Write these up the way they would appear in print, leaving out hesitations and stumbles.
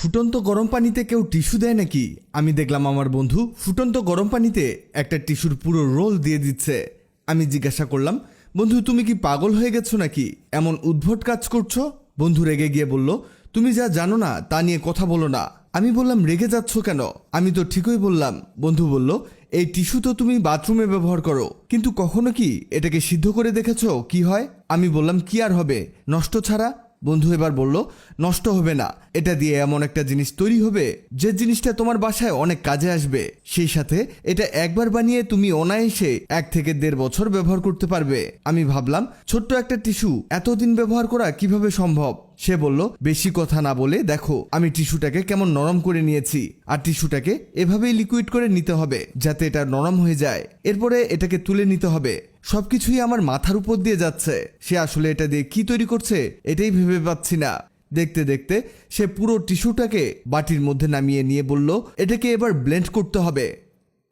ফুটন্ত গরম পানিতে কেউ টিস্যু দেয় নাকি? আমি দেখলাম আমার বন্ধু ফুটন্ত গরম পানিতে একটা টিস্যুর পুরো রোল দিয়ে দিচ্ছে। আমি জিজ্ঞাসা করলাম, বন্ধু তুমি কি পাগল হয়ে গেছো নাকি, এমন উদ্ভট কাজ করছো? বন্ধু রেগে গিয়ে বলল, তুমি যা জানো না তা নিয়ে কথা বলো না। আমি বললাম, রেগে যাচ্ছ কেন? আমি তো ঠিকই বললাম। বন্ধু বলল, এই টিস্যু তো তুমি বাথরুমে ব্যবহার করো, কিন্তু কখনো কি এটাকে সিদ্ধ করে দেখেছো কি হয়? আমি বললাম, কি আর হবে, নষ্ট ছাড়া। বন্ধু এবার বলল, নষ্ট হবে না, এটা দিয়ে এমন একটা জিনিস তৈরি হবে যে জিনিসটা তোমার বাসায় অনেক কাজে আসবে। সেই সাথে এটা একবার বানিয়ে তুমি অনায়াসে 1 থেকে 1.5 বছর ব্যবহার করতে পারবে। আমি ভাবলাম, ছোট্ট একটা টিস্যু এতদিন ব্যবহার করা কিভাবে সম্ভব? সে বলল, বেশি কথা না বলে দেখো আমি টিস্যুটাকে কেমন নরম করে নিয়েছি, আর টিস্যুটাকে এভাবেই লিকুইড করে নিতে হবে যাতে এটা নরম হয়ে যায়। এরপরে এটাকে তুলে নিতে হবে। সবকিছুই আমার মাথার উপর দিয়ে যাচ্ছে। সে আসলে এটা দিয়ে কি তৈরি করছে এটাই ভেবে পাচ্ছি না। দেখতে দেখতে সে পুরো টিস্যুটাকে বাটির মধ্যে নামিয়ে নিয়ে বলল, এটাকে এবার ব্লেন্ড করতে হবে।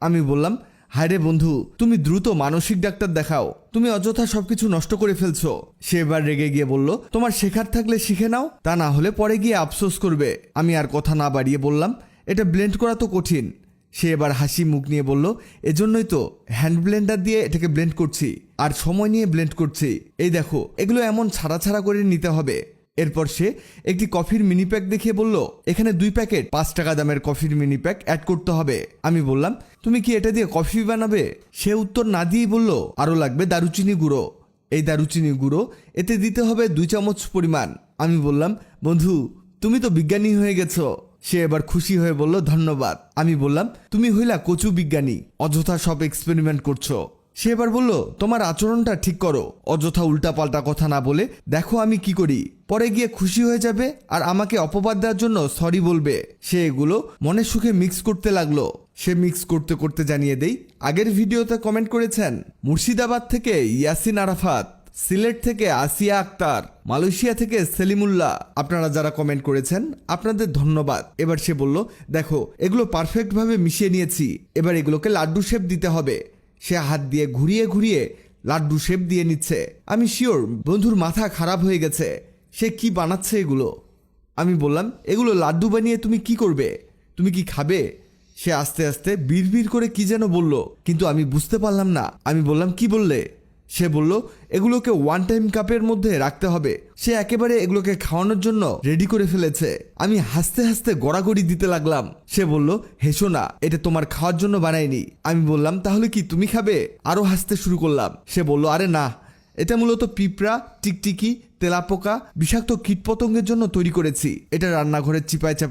আমি বললাম, হায়রে বন্ধু, তুমি দ্রুত মানসিক ডাক্তার দেখাও, তুমি অযথা সবকিছু নষ্ট করে ফেলছো। সে এবার রেগে গিয়ে বলল, তোমার শেখার থাকলে শিখে নাও, তা না হলে পরে গিয়ে আফসোস করবে। আমি আর কথা না বাড়িয়ে বললাম, এটা ব্লেন্ড করা তো কঠিন। সে এবার হাসি মুখ নিয়ে বলল, এজন্যই তো হ্যান্ড ব্লেন্ডার দিয়ে এটাকে ব্লেন্ড করছি, আর সময় নিয়ে ব্লেন্ড করছি। এই দেখো, এগুলো এমন ছাড়া ছাড়া করে নিতে হবে। এরপর সে একটি কফির মিনি প্যাক দেখিয়ে বলল, এখানে 2 প্যাকেট 5 টাকা দামের কফির মিনি প্যাক অ্যাড করতে হবে। আমি বললাম, তুমি কি এটা দিয়ে কফি বানাবে? সে উত্তর না দিয়েই বলল, আরও লাগবে দারুচিনি গুঁড়ো। এই দারুচিনি গুঁড়ো এতে দিতে হবে 2 চামচ পরিমাণ। আমি বললাম, বন্ধু তুমি তো বিজ্ঞানী হয়ে গেছো। সে এবার খুশি হয়ে বলল, ধন্যবাদ। আমি বললাম, তুমি হইলা কচু বিজ্ঞানী, অযথা সব এক্সপেরিমেন্ট করছো। সে এবার বলল, তোমার আচরণটা ঠিক করো, অযথা উল্টাপাল্টা কথা না বলে দেখো আমি কি করি। পরে গিয়ে খুশি হয়ে যাবে আর আমাকে অপবাদ দেওয়ার জন্য সরি বলবে। সে এগুলো মনের সুখে মিক্স করতে লাগলো। সে মিক্স করতে করতে জানিয়ে দেই, আগের ভিডিওতে কমেন্ট করেছেন মুর্শিদাবাদ থেকে ইয়াসিন আরাফাত, সিলেট থেকে আসিয়া আক্তার, মালয়েশিয়া থেকে সেলিমুল্লাহ। আপনারা যারা কমেন্ট করেছেন আপনাদের ধন্যবাদ। এবার সে বলল, দেখো এগুলো পারফেক্ট ভাবে মিশিয়ে নিয়েছি, এবার এগুলোকে লাড্ডু শেপ দিতে হবে। সে হাত দিয়ে ঘুরিয়ে ঘুরিয়ে লাড্ডু শেপ দিয়ে নিচ্ছে। আমি শিওর বন্ধুর মাথা খারাপ হয়ে গেছে, সে কি বানাচ্ছে এগুলো। আমি বললাম, এগুলো লাড্ডু বানিয়ে তুমি কি করবে? তুমি কি খাবে? সে আস্তে আস্তে বিড়বিড় করে কি যেন বলল, কিন্তু আমি বুঝতে পারলাম না। আমি বললাম, কি বললে? সে বলল, এগুলোকে 1 টাইম কাপের মধ্যে রাখতে হবে। সে একেবারে এগুলোকে খাওয়ানোর জন্য রেডি করে ফেলেছে। আমি হাসতে হাসতে গড়াগড়ি দিতে লাগলাম। সে বলল, হেসো না, এটা তোমার খাওয়ার জন্য বানাইনি। আমি বললাম, তাহলে কি তুমি খাবে? আরো হাসতে শুরু করলাম। সে বলল, আরে না, এটা মূলত পিঁপড়া, টিকটিকি, তেলাপোকা, বিষাক্ত কীটপতঙ্গের জন্য তৈরি করেছি। এটা রান্নাঘরের চিপায় চাপায়